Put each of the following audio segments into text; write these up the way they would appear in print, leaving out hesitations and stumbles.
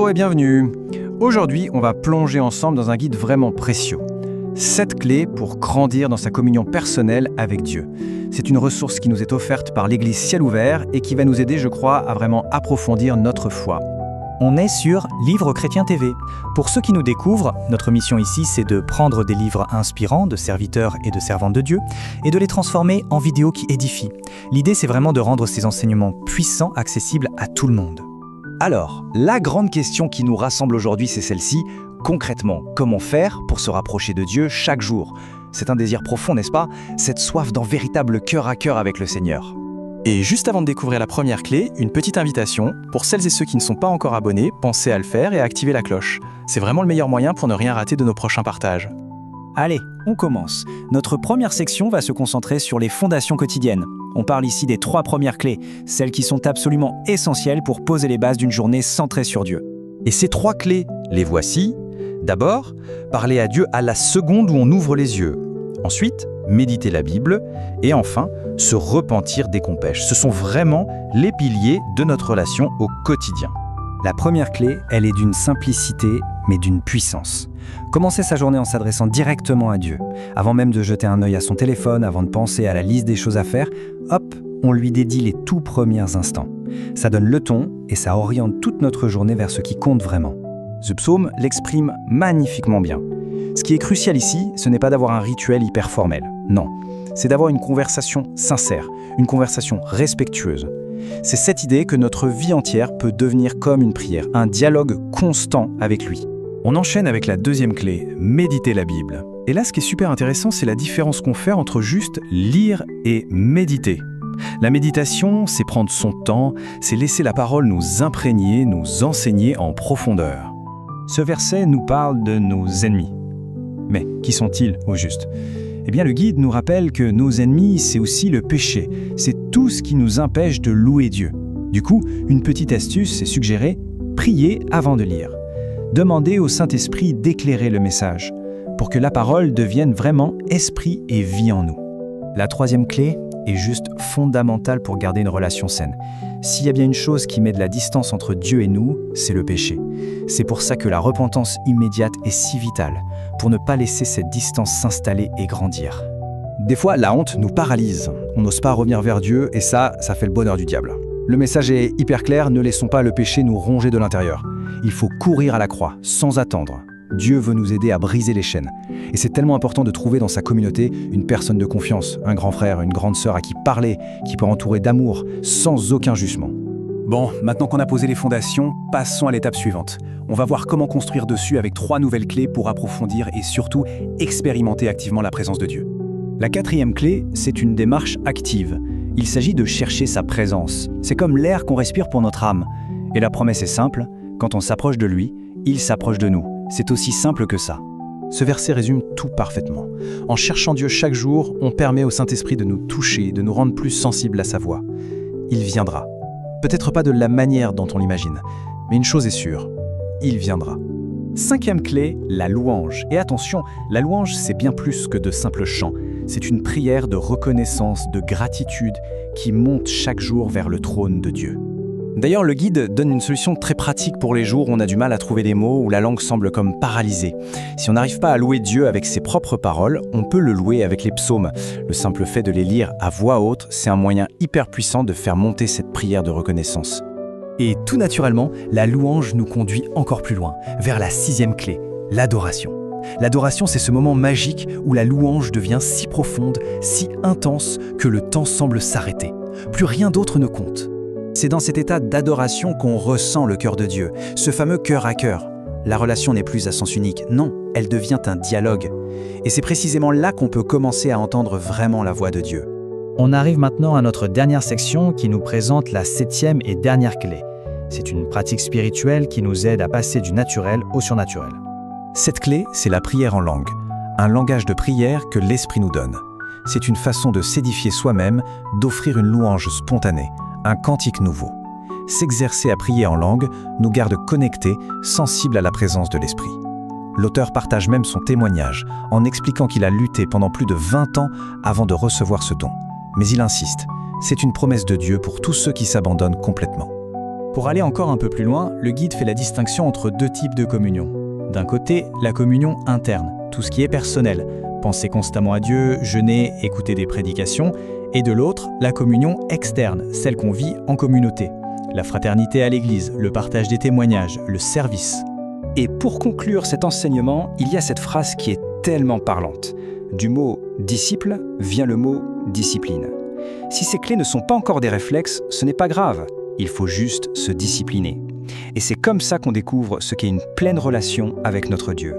Bonjour et bienvenue. Aujourd'hui, on va plonger ensemble dans un guide vraiment précieux. 7 clés pour grandir dans sa communion personnelle avec Dieu. C'est une ressource qui nous est offerte par l'Église Ciel Ouvert et qui va nous aider, je crois, à vraiment approfondir notre foi. On est sur Livre Chrétien TV. Pour ceux qui nous découvrent, notre mission ici, c'est de prendre des livres inspirants de serviteurs et de servantes de Dieu et de les transformer en vidéos qui édifient. L'idée, c'est vraiment de rendre ces enseignements puissants accessibles à tout le monde. Alors, la grande question qui nous rassemble aujourd'hui, c'est celle-ci. Concrètement, comment faire pour se rapprocher de Dieu chaque jour? C'est un désir profond, n'est-ce pas? Cette soif d'un véritable cœur à cœur avec le Seigneur. Et juste avant de découvrir la première clé, une petite invitation. Pour celles et ceux qui ne sont pas encore abonnés, pensez à le faire et à activer la cloche. C'est vraiment le meilleur moyen pour ne rien rater de nos prochains partages. Allez, on commence. Notre première section va se concentrer sur les fondations quotidiennes. On parle ici des 3 premières clés, celles qui sont absolument essentielles pour poser les bases d'une journée centrée sur Dieu. Et ces 3 clés, les voici. D'abord, parler à Dieu à la seconde où on ouvre les yeux. Ensuite, méditer la Bible. Et enfin, se repentir dès qu'on pêche. Ce sont vraiment les piliers de notre relation au quotidien. La première clé, elle est d'une simplicité, mais d'une puissance. Commencer sa journée en s'adressant directement à Dieu. Avant même de jeter un œil à son téléphone, avant de penser à la liste des choses à faire, hop, on lui dédie les tout premiers instants. Ça donne le ton et ça oriente toute notre journée vers ce qui compte vraiment. Ce psaume l'exprime magnifiquement bien. Ce qui est crucial ici, ce n'est pas d'avoir un rituel hyper formel. Non, c'est d'avoir une conversation sincère, une conversation respectueuse. C'est cette idée que notre vie entière peut devenir comme une prière, un dialogue constant avec lui. On enchaîne avec la deuxième clé, méditer la Bible. Et là, ce qui est super intéressant, c'est la différence qu'on fait entre juste lire et méditer. La méditation, c'est prendre son temps, c'est laisser la parole nous imprégner, nous enseigner en profondeur. Ce verset nous parle de nos ennemis. Mais qui sont-ils au juste ? Eh bien, le guide nous rappelle que nos ennemis, c'est aussi le péché. C'est tout ce qui nous empêche de louer Dieu. Du coup, une petite astuce, c'est suggérer prier avant de lire. Demandez au Saint-Esprit d'éclairer le message, pour que la parole devienne vraiment esprit et vie en nous. La troisième clé est juste fondamentale pour garder une relation saine. S'il y a bien une chose qui met de la distance entre Dieu et nous, c'est le péché. C'est pour ça que la repentance immédiate est si vitale, pour ne pas laisser cette distance s'installer et grandir. Des fois, la honte nous paralyse. On n'ose pas revenir vers Dieu et ça fait le bonheur du diable. Le message est hyper clair, ne laissons pas le péché nous ronger de l'intérieur. Il faut courir à la croix, sans attendre. Dieu veut nous aider à briser les chaînes. Et c'est tellement important de trouver dans sa communauté une personne de confiance, un grand frère, une grande sœur à qui parler, qui peut entourer d'amour, sans aucun jugement. Bon, maintenant qu'on a posé les fondations, passons à l'étape suivante. On va voir comment construire dessus avec 3 nouvelles clés pour approfondir et surtout expérimenter activement la présence de Dieu. La 4e clé, c'est une démarche active. Il s'agit de chercher sa présence. C'est comme l'air qu'on respire pour notre âme. Et la promesse est simple, quand on s'approche de lui, il s'approche de nous. C'est aussi simple que ça. Ce verset résume tout parfaitement. En cherchant Dieu chaque jour, on permet au Saint-Esprit de nous toucher, de nous rendre plus sensibles à sa voix. Il viendra. Peut-être pas de la manière dont on l'imagine, mais une chose est sûre, il viendra. 5e clé, la louange. Et attention, la louange, c'est bien plus que de simples chants. C'est une prière de reconnaissance, de gratitude qui monte chaque jour vers le trône de Dieu. D'ailleurs, le guide donne une solution très pratique pour les jours où on a du mal à trouver des mots, où la langue semble comme paralysée. Si on n'arrive pas à louer Dieu avec ses propres paroles, on peut le louer avec les psaumes. Le simple fait de les lire à voix haute, c'est un moyen hyper puissant de faire monter cette prière de reconnaissance. Et tout naturellement, la louange nous conduit encore plus loin, vers la 6e clé, l'adoration. L'adoration, c'est ce moment magique où la louange devient si profonde, si intense que le temps semble s'arrêter. Plus rien d'autre ne compte. C'est dans cet état d'adoration qu'on ressent le cœur de Dieu, ce fameux cœur à cœur. La relation n'est plus à sens unique, non, elle devient un dialogue. Et c'est précisément là qu'on peut commencer à entendre vraiment la voix de Dieu. On arrive maintenant à notre dernière section qui nous présente la 7e et dernière clé. C'est une pratique spirituelle qui nous aide à passer du naturel au surnaturel. Cette clé, c'est la prière en langue, un langage de prière que l'Esprit nous donne. C'est une façon de s'édifier soi-même, d'offrir une louange spontanée, un cantique nouveau. S'exercer à prier en langue nous garde connectés, sensibles à la présence de l'Esprit. L'auteur partage même son témoignage en expliquant qu'il a lutté pendant plus de 20 ans avant de recevoir ce don. Mais il insiste, c'est une promesse de Dieu pour tous ceux qui s'abandonnent complètement. Pour aller encore un peu plus loin, le guide fait la distinction entre deux types de communion. D'un côté, la communion interne, tout ce qui est personnel, penser constamment à Dieu, jeûner, écouter des prédications, et de l'autre, la communion externe, celle qu'on vit en communauté. La fraternité à l'église, le partage des témoignages, le service. Et pour conclure cet enseignement, il y a cette phrase qui est tellement parlante. Du mot « disciple » vient le mot « discipline ». Si ces clés ne sont pas encore des réflexes, ce n'est pas grave. Il faut juste se discipliner. Et c'est comme ça qu'on découvre ce qu'est une pleine relation avec notre Dieu.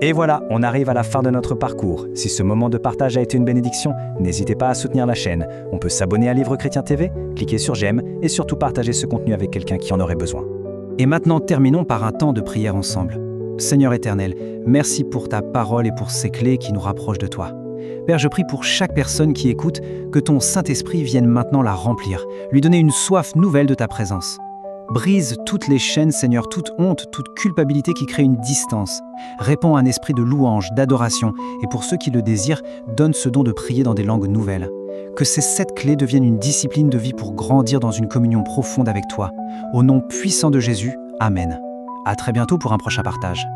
Et voilà, on arrive à la fin de notre parcours. Si ce moment de partage a été une bénédiction, n'hésitez pas à soutenir la chaîne. On peut s'abonner à Livre Chrétien TV, cliquer sur j'aime et surtout partager ce contenu avec quelqu'un qui en aurait besoin. Et maintenant, terminons par un temps de prière ensemble. Seigneur éternel, merci pour ta parole et pour ces clés qui nous rapprochent de toi. Père, je prie pour chaque personne qui écoute que ton Saint-Esprit vienne maintenant la remplir, lui donner une soif nouvelle de ta présence. Brise toutes les chaînes, Seigneur, toute honte, toute culpabilité qui crée une distance. Répands un esprit de louange, d'adoration, et pour ceux qui le désirent, donne ce don de prier dans des langues nouvelles. Que ces 7 clés deviennent une discipline de vie pour grandir dans une communion profonde avec toi. Au nom puissant de Jésus, Amen. À très bientôt pour un prochain partage.